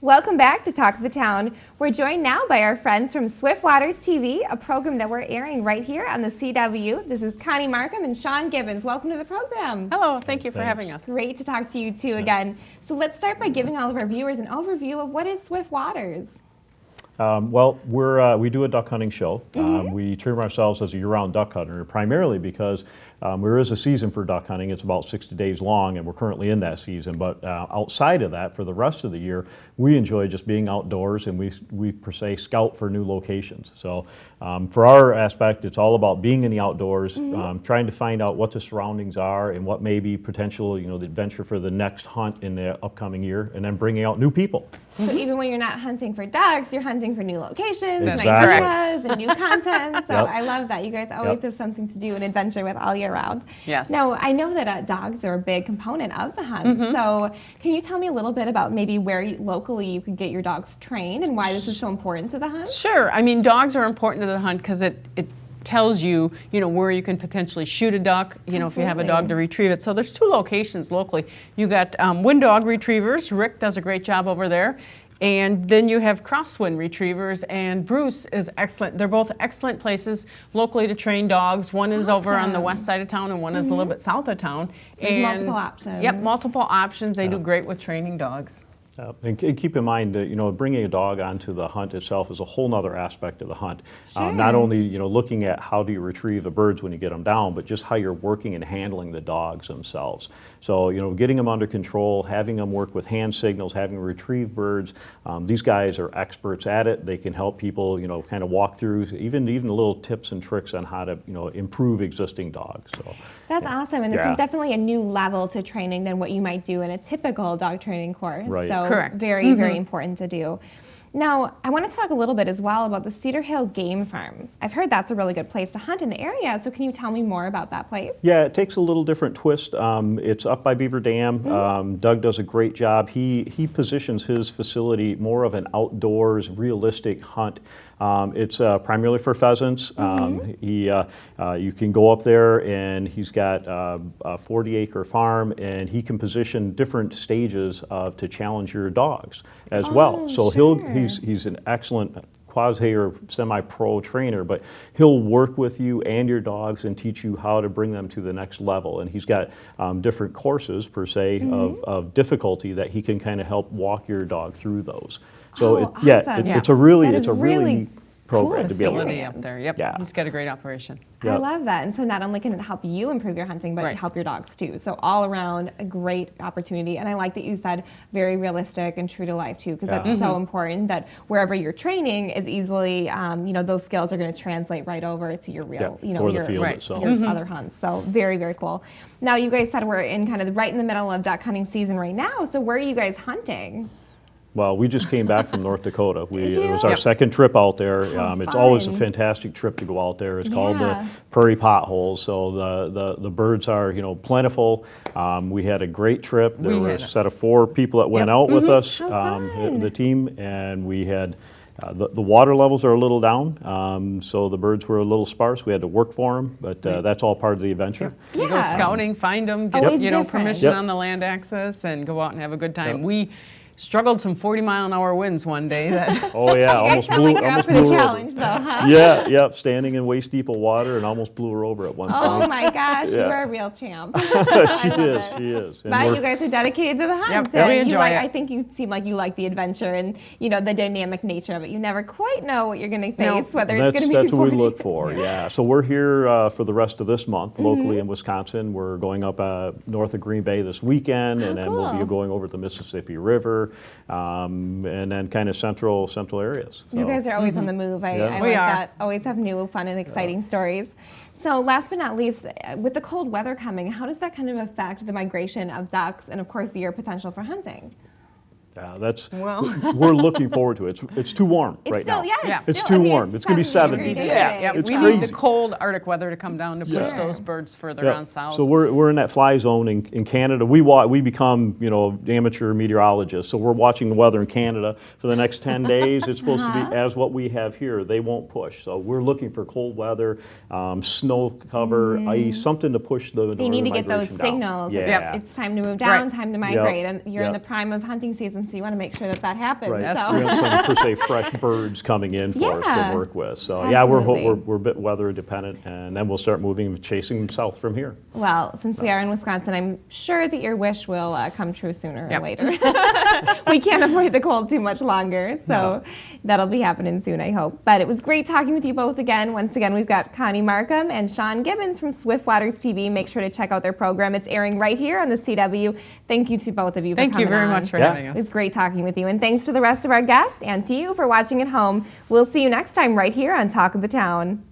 Welcome back to Talk of the Town. We're joined now by our friends from Swift Waters TV, a program that we're airing right here on the CW. This is Connie Markham and Shawn Gibbons. Welcome to the program. Hello, thank you for having us. Great to talk to you two again. So let's start by giving all of our viewers an overview of what is Swift Waters. Well, we do a duck hunting show. We term ourselves as a year-round duck hunter, primarily because there is a season for duck hunting. It's about 60 days long, and we're currently in that season. But outside of that, for the rest of the year, we enjoy just being outdoors, and we per se scout for new locations. So for our aspect, it's all about being in the outdoors, trying to find out what the surroundings are and what may be potential, the adventure for the next hunt in the upcoming year, and then bringing out new people. So even when you're not hunting for ducks, you're hunting for new locations, Exactly. ideas, and new content. So I love that. You guys always have something to do and adventure with all year round. Yes. Now, I know that dogs are a big component of the hunt. So can you tell me a little bit about maybe where locally you could get your dogs trained and why this is so important to the hunt? Sure. I mean, dogs are important to the hunt because it tells you, where you can potentially shoot a duck, if you have a dog to retrieve it. So there's two locations locally. You got wind dog retrievers. Rick does a great job over there. And then you have crosswind retrievers, and Bruce is excellent. They're both excellent places locally to train dogs. One is over on the west side of town, and one is a little bit south of town. So and multiple options. Yep, multiple options. They do great with training dogs. And keep in mind that bringing a dog onto the hunt itself is a whole other aspect of the hunt. Sure. Not only looking at how do you retrieve the birds when you get them down, but just how you're working and handling the dogs themselves. So getting them under control, having them work with hand signals, having them retrieve birds. These guys are experts at it. They can help people kind of walk through even little tips and tricks on how to improve existing dogs. So that's awesome, and this is definitely a new level to training than what you might do in a typical dog training course. Right. So correct. Very, very important to do. Now, I want to talk a little bit as well about the Cedar Hill Game Farm. I've heard that's a really good place to hunt in the area, so can you tell me more about that place? Yeah, it takes a little different twist. It's up by Beaver Dam. Doug does a great job. He positions his facility more of an outdoors, realistic hunt. It's primarily for pheasants. You can go up there, and he's got a 40-acre farm, and he can position different stages to challenge your dogs as well. So he's an excellent quasi or semi-pro trainer, but he'll work with you and your dogs and teach you how to bring them to the next level. And he's got different courses per se of difficulty that he can kind of help walk your dog through those. So it's a really program to be able to up there. Yep. Yeah. He's got a great operation. Yep. I love that. And so not only can it help you improve your hunting, but help your dogs too. So all around a great opportunity. And I like that you said very realistic and true to life too, because that's so important that wherever you're training is easily, those skills are going to translate right over to your real, the field itself. Your other hunts. So very, very cool. Now you guys said we're in kind of right in the middle of duck hunting season right now. So where are you guys hunting? Well, we just came back from North Dakota. It was our second trip out there. It's always a fantastic trip to go out there. It's called the Prairie Potholes. So the birds are plentiful. We had a great trip. There were a set of 4 people that went out with us, the team, and we had. The water levels are a little down, so the birds were a little sparse. We had to work for them, but that's all part of the adventure. Yeah. You go scouting, find them, get permission on the land access, and go out and have a good time. We struggled some 40-mile-an-hour winds one day. Almost blew up for the challenge, though, huh? Yeah, standing in waist-deep of water and almost blew her over at one point. Oh my gosh, you are a real champ. She is. But you guys are dedicated to the hunt. Yep, we enjoy it. I think you seem like you like the adventure and the dynamic nature of it. You never quite know what you're going to face, whether it's going to be. That's what we look for. Yeah. So we're here for the rest of this month locally in Wisconsin. We're going up north of Green Bay this weekend, and then we'll be going over the Mississippi River. And then kind of central areas. So. You guys are always on the move. I like that. Always have new, fun, and exciting stories. So last but not least, with the cold weather coming, how does that kind of affect the migration of ducks and, of course, your potential for hunting? We're looking forward to it. It's too warm right now. It's too warm. It's going to be 70. It's crazy. Need the cold Arctic weather to come down to push those birds further on south. So we're in that fly zone in Canada. We become amateur meteorologists. So we're watching the weather in Canada for the next 10 days. It's supposed to be as what we have here. They won't push. So we're looking for cold weather, snow cover, ice, something to push the. You need to get those signals. Yeah. It's time to move down, time to migrate, and you're in the prime of hunting season. so you want to make sure that happens. Right. So. We have some, per se, fresh birds coming in for us Yeah. to work with. So, Absolutely. we're a bit weather dependent, and then we'll start chasing them south from here. Well, since we are in Wisconsin, I'm sure that your wish will come true sooner Yep. or later. We can't avoid the cold too much longer, so that'll be happening soon, I hope. But it was great talking with you both again. Once again, we've got Connie Markham and Shawn Gibbons from Swift Waters TV. Make sure to check out their program. It's airing right here on the CW. Thank you to both of you for coming Thank you very on. much for Yeah. having It us. was great talking with you. And thanks to the rest of our guests and to you for watching at home. We'll see you next time right here on Talk of the Town.